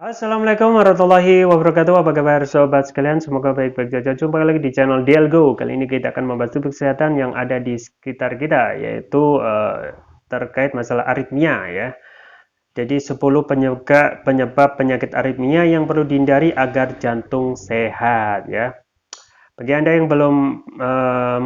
Assalamualaikum warahmatullahi wabarakatuh. Apa kabar sobat sekalian? Semoga baik-baik saja. Jumpa lagi di channel Dialgo. Kali ini kita akan membahas topik kesehatan yang ada di sekitar kita, yaitu terkait masalah aritmia ya. Jadi 10 penyebab penyakit aritmia yang perlu dihindari agar jantung sehat ya. Bagi Anda yang belum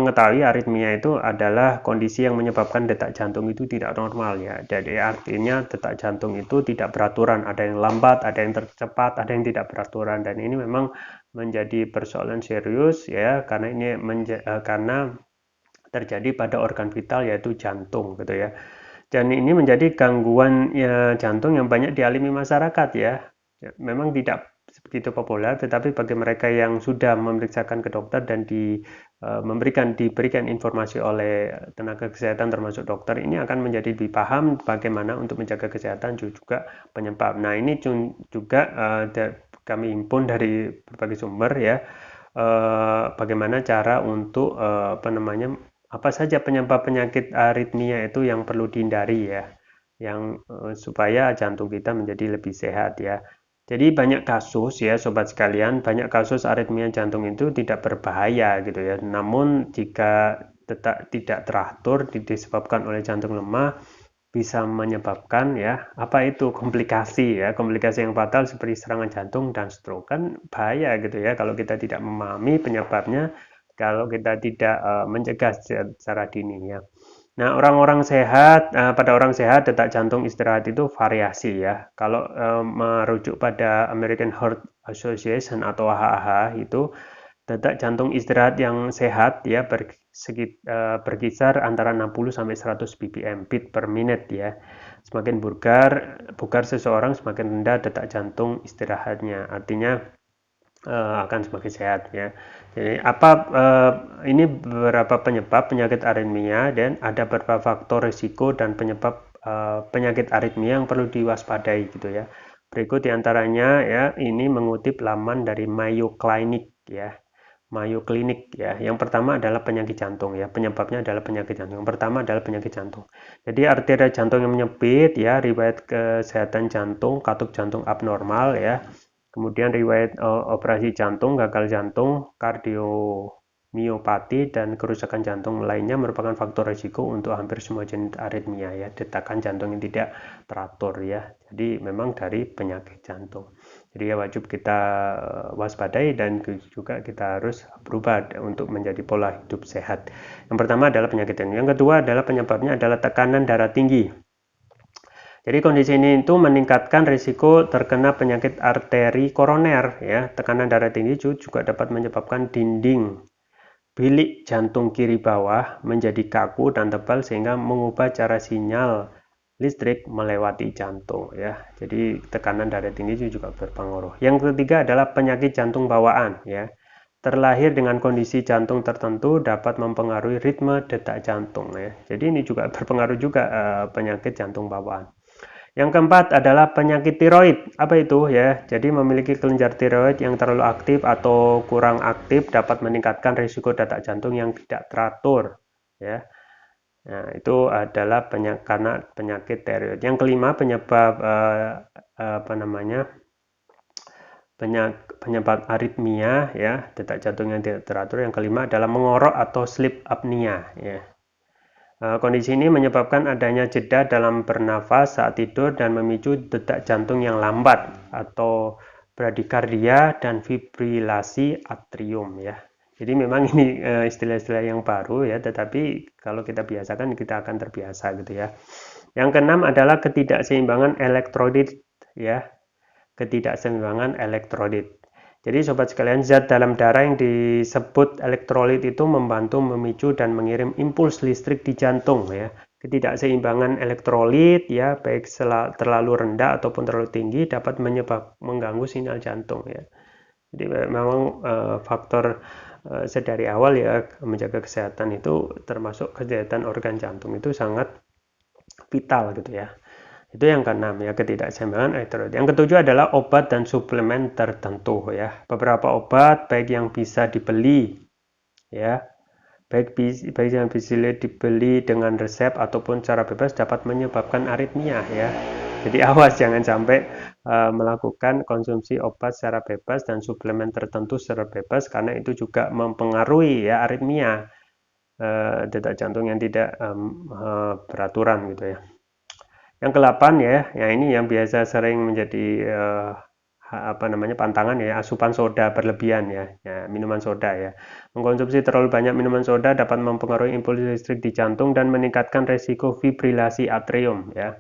mengetahui, aritmia itu adalah kondisi yang menyebabkan detak jantung itu tidak normal ya. Jadi artinya detak jantung itu tidak beraturan, ada yang lambat, ada yang tercepat, ada yang tidak beraturan, dan ini memang menjadi persoalan serius ya, karena ini karena terjadi pada organ vital yaitu jantung gitu ya. Dan ini menjadi gangguan ya, jantung yang banyak dialami masyarakat ya. Memang tidak begitu populer, tetapi bagi mereka yang sudah memeriksakan ke dokter dan diberikan informasi oleh tenaga kesehatan termasuk dokter, ini akan menjadi lebih paham bagaimana untuk menjaga kesehatan juga penyebab. Nah, ini juga kami himpun dari berbagai sumber ya, bagaimana cara untuk apa saja penyebab penyakit aritmia itu yang perlu dihindari ya, yang supaya jantung kita menjadi lebih sehat ya. Jadi banyak kasus ya sobat sekalian, banyak kasus aritmia jantung itu tidak berbahaya gitu ya. Namun jika tidak teratur disebabkan oleh jantung lemah, bisa menyebabkan ya apa itu komplikasi ya, komplikasi yang fatal seperti serangan jantung dan stroke. Kan bahaya gitu ya kalau kita tidak memahami penyebabnya, kalau kita tidak mencegah secara dini ya. Nah, pada orang sehat detak jantung istirahat itu variasi ya. Kalau merujuk pada American Heart Association atau AHA itu, detak jantung istirahat yang sehat ya berkisar antara 60 sampai 100 ppm beat per minute ya. Semakin bugar seseorang, semakin rendah detak jantung istirahatnya. Artinya akan semakin sehat ya. Jadi ini beberapa penyebab penyakit aritmia dan ada beberapa faktor risiko dan penyebab penyakit aritmia yang perlu diwaspadai gitu ya. Berikut diantaranya ya, ini mengutip laman dari Mayo Clinic ya. Mayo Clinic ya. Yang pertama adalah penyakit jantung ya. Penyebabnya adalah penyakit jantung. Yang pertama adalah penyakit jantung. Jadi arteria jantung yang menyempit ya, riwayat kesehatan jantung, katup jantung abnormal ya. Kemudian riwayat operasi jantung, gagal jantung, kardiomiopati, dan kerusakan jantung lainnya merupakan faktor risiko untuk hampir semua jenis aritmia ya, detakan jantung yang tidak teratur ya. Jadi memang dari penyakit jantung. Jadi ya wajib kita waspadai dan juga kita harus berubah untuk menjadi pola hidup sehat. Yang pertama adalah penyakit jantung. Yang kedua adalah penyebabnya adalah tekanan darah tinggi. Jadi kondisi ini itu meningkatkan risiko terkena penyakit arteri koroner ya. Tekanan darah tinggi juga dapat menyebabkan dinding bilik jantung kiri bawah menjadi kaku dan tebal sehingga mengubah cara sinyal listrik melewati jantung ya. Jadi tekanan darah tinggi juga berpengaruh. Yang ketiga adalah penyakit jantung bawaan ya. Terlahir dengan kondisi jantung tertentu dapat mempengaruhi ritme detak jantung ya. Jadi ini juga berpengaruh juga penyakit jantung bawaan. Yang keempat adalah penyakit tiroid. Apa itu ya? Jadi memiliki kelenjar tiroid yang terlalu aktif atau kurang aktif dapat meningkatkan risiko detak jantung yang tidak teratur ya. Nah, itu adalah karena penyakit tiroid. Yang kelima penyebab penyebab aritmia ya, detak jantung yang tidak teratur. Yang kelima adalah mengorok atau sleep apnea ya. Kondisi ini menyebabkan adanya jeda dalam bernafas saat tidur dan memicu detak jantung yang lambat atau bradikardia dan fibrilasi atrium ya. Jadi memang ini istilah-istilah yang baru ya, tetapi kalau kita biasakan kita akan terbiasa gitu ya. Yang keenam adalah ketidakseimbangan elektrolit ya. Ketidakseimbangan elektrolit. Jadi sobat sekalian, zat dalam darah yang disebut elektrolit itu membantu memicu dan mengirim impuls listrik di jantung ya. Ketidakseimbangan elektrolit ya, baik terlalu rendah ataupun terlalu tinggi dapat mengganggu sinyal jantung ya. Jadi memang faktor sedari awal ya menjaga kesehatan itu termasuk kesehatan organ jantung itu sangat vital gitu ya. Itu yang keenam ya, ketidakseimbangan elektrolit. Yang ketujuh adalah obat dan suplemen tertentu ya. Beberapa obat baik yang bisa dibeli ya, baik yang bisa dibeli dengan resep ataupun cara bebas dapat menyebabkan aritmia ya. Jadi awas jangan sampai melakukan konsumsi obat secara bebas dan suplemen tertentu secara bebas, karena itu juga mempengaruhi ya aritmia, detak jantung yang tidak beraturan gitu ya. Yang ke-8 ya, ya ini yang biasa sering menjadi apa namanya pantangan ya, asupan soda berlebihan ya, minuman soda ya. Mengkonsumsi terlalu banyak minuman soda dapat mempengaruhi impuls listrik di jantung dan meningkatkan resiko fibrilasi atrium ya.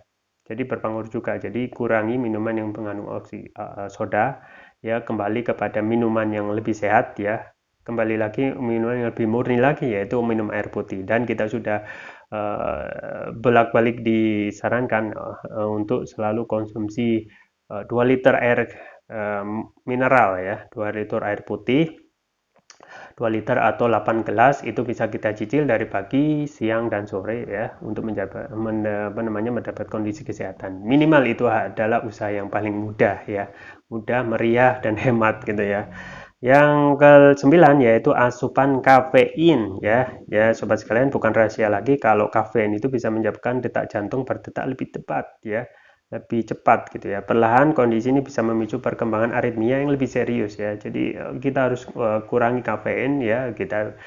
Jadi berpengaruh juga. Jadi kurangi minuman yang mengandung soda ya, kembali kepada minuman yang lebih sehat ya. Kembali lagi minuman yang lebih murni lagi, yaitu minum air putih, dan kita sudah bolak-balik disarankan untuk selalu konsumsi 2 liter air mineral ya, 2 liter air putih, 2 liter atau 8 gelas itu bisa kita cicil dari pagi, siang, dan sore ya, untuk mendapat kondisi kesehatan. Minimal itu adalah usaha yang paling mudah ya, mudah, meriah, dan hemat gitu ya. Yang ke-9 yaitu asupan kafein ya. Ya, sobat sekalian, bukan rahasia lagi kalau kafein itu bisa menyebabkan detak jantung berdetak lebih cepat ya, lebih cepat gitu ya. Perlahan kondisi ini bisa memicu perkembangan aritmia yang lebih serius ya. Jadi kita harus kurangi kafein ya, kita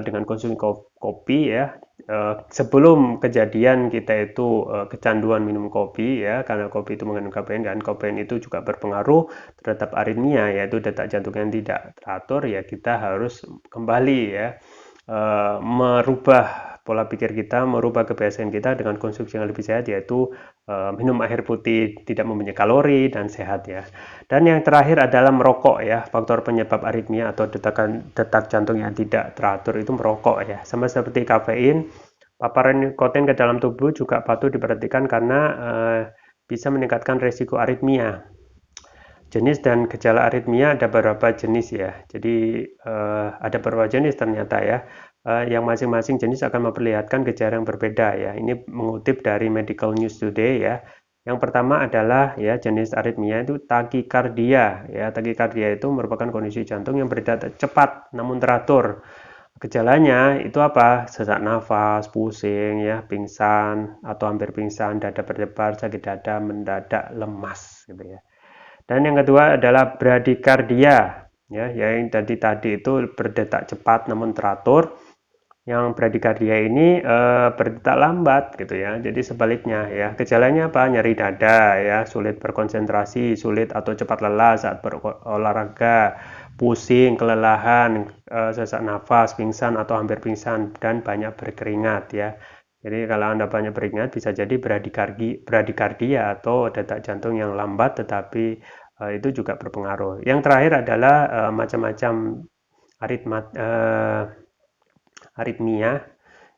dengan konsumsi kopi ya. Sebelum kejadian kita itu kecanduan minum kopi ya, karena kopi itu mengandung kafein, dan kafein itu juga berpengaruh terhadap aritmia, yaitu detak jantung yang tidak teratur ya. Kita harus kembali ya, merubah pola pikir kita, merubah kebiasaan kita dengan konsumsi yang lebih sehat, yaitu minum air putih, tidak mempunyai kalori, dan sehat ya. Dan yang terakhir adalah merokok ya. Faktor penyebab aritmia atau detak jantung yang tidak teratur itu merokok ya. Sama seperti kafein, paparan nikotin ke dalam tubuh juga patut diperhatikan karena bisa meningkatkan resiko aritmia. Jenis dan gejala aritmia ada beberapa jenis ya. Jadi ada beberapa jenis ternyata ya. Yang masing-masing jenis akan memperlihatkan gejala yang berbeda ya. Ini mengutip dari Medical News Today ya. Yang pertama adalah ya, jenis aritmia itu takikardia ya. Takikardia itu merupakan kondisi jantung yang berdetak cepat namun teratur. Gejalanya itu apa? Sesak nafas, pusing ya, pingsan atau hampir pingsan, dada berdebar, sakit dada, mendadak lemas gitu ya. Dan yang kedua adalah bradikardia ya, yang tadi itu berdetak cepat namun teratur. Yang bradikardia ini berdetak lambat gitu ya. Jadi sebaliknya ya. Gejalanya apa? Nyeri dada ya, sulit berkonsentrasi, sulit atau cepat lelah saat berolahraga, pusing, kelelahan, sesak nafas, pingsan atau hampir pingsan, dan banyak berkeringat ya. Jadi kalau Anda banyak berkeringat bisa jadi bradikardia atau detak jantung yang lambat, tetapi itu juga berpengaruh. Yang terakhir adalah macam-macam aritmia,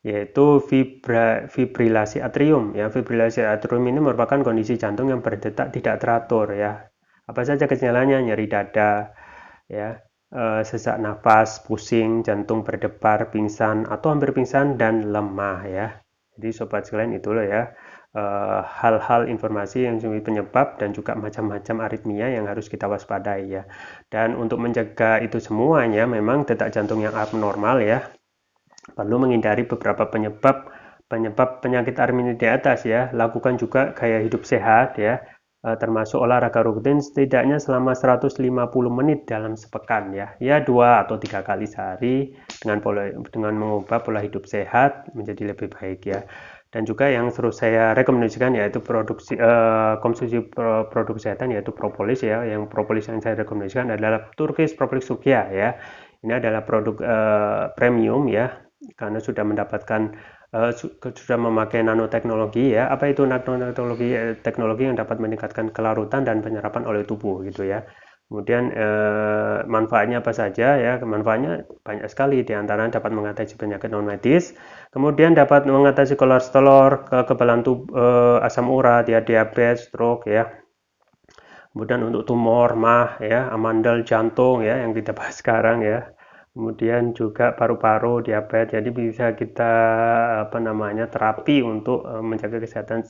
yaitu fibrilasi atrium ya. Fibrilasi atrium ini merupakan kondisi jantung yang berdetak tidak teratur ya. Apa saja gejalanya? Nyeri dada ya, sesak nafas, pusing, jantung berdebar, pingsan atau hampir pingsan, dan lemah ya. Jadi sobat sekalian, itu loh ya hal-hal informasi yang penyebab dan juga macam-macam aritmia yang harus kita waspadai ya. Dan untuk mencegah itu semuanya, memang detak jantung yang abnormal ya, perlu menghindari beberapa penyebab penyakit aritmia di atas ya. Lakukan juga gaya hidup sehat ya, termasuk olahraga rutin setidaknya selama 150 menit dalam sepekan ya. Ya 2 atau 3 kali sehari, dengan mengubah pola hidup sehat menjadi lebih baik ya. Dan juga yang terus saya rekomendasikan yaitu konsumsi produk kesehatan, yaitu propolis ya. Yang propolis yang saya rekomendasikan adalah Turkish Propolis Sugya ya. Ini adalah produk premium ya, karena sudah mendapatkan sudah memakai nanoteknologi ya. Apa itu nanoteknologi? Teknologi yang dapat meningkatkan kelarutan dan penyerapan oleh tubuh gitu ya. Kemudian manfaatnya apa saja ya? Manfaatnya banyak sekali, diantaranya dapat mengatasi penyakit non medis, kemudian dapat mengatasi kolesterol, kekebalan tubuh, asam urat ya, diabetes, stroke ya. Kemudian untuk tumor mah ya, amandel, jantung ya, yang kita bahas sekarang ya. Kemudian juga paru-paru, diabetes. Jadi bisa kita terapi untuk menjaga kesehatan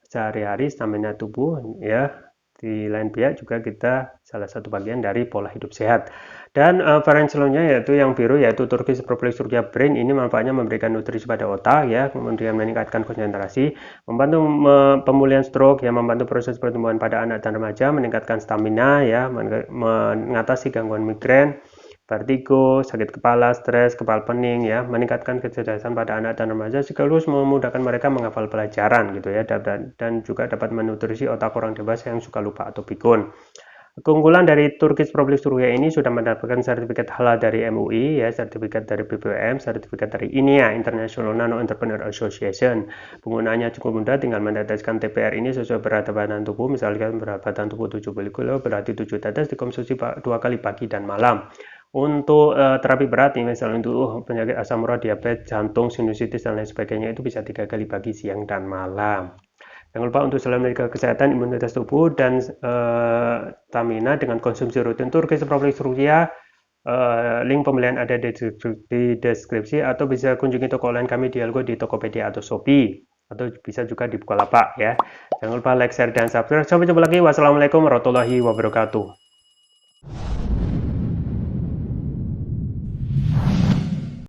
sehari-hari, stamina tubuh ya. di lain pihak juga kita salah satu bagian dari pola hidup sehat. Dan varian selanjutnya yaitu yang biru, yaitu Turkish Prophylaxuria Brain. Ini manfaatnya memberikan nutrisi pada otak ya, kemudian meningkatkan konsentrasi, membantu pemulihan stroke ya, membantu proses pertumbuhan pada anak dan remaja, meningkatkan stamina ya, mengatasi gangguan migrain, vertigo, sakit kepala, stres, kepala pening ya, meningkatkan kecerdasan pada anak dan remaja, sekaligus memudahkan mereka menghafal pelajaran gitu ya, dan juga dapat menutrisi otak orang dewasa yang suka lupa atau pikun. Keunggulan dari Turkish Prophylaxuria ini sudah mendapatkan sertifikat halal dari MUI ya, sertifikat dari BPOM, sertifikat dari INEA International Nano Entrepreneur Association. Penggunaannya cukup mudah, tinggal meneteskan TPR ini sesuai berat badan tubuh. Misalkan berat badan tubuh 70 kg, berarti 7 tetes dikonsumsi 2 kali pagi dan malam. Untuk terapi berat nih, misalnya untuk penyakit asam urat, diabetes, jantung, sinusitis dan lain sebagainya, itu bisa 3 kali pagi, siang, dan malam. Jangan lupa untuk selalu menjaga kesehatan imunitas tubuh dan stamina dengan konsumsi rutin Turkish Prophylaxuria. Link pembelian ada di deskripsi, atau bisa kunjungi toko online kami di Dialgo di Tokopedia atau Shopee, atau bisa juga di Bukalapak ya. Jangan lupa like, share, dan subscribe. Sampai jumpa lagi. Wassalamualaikum warahmatullahi wabarakatuh.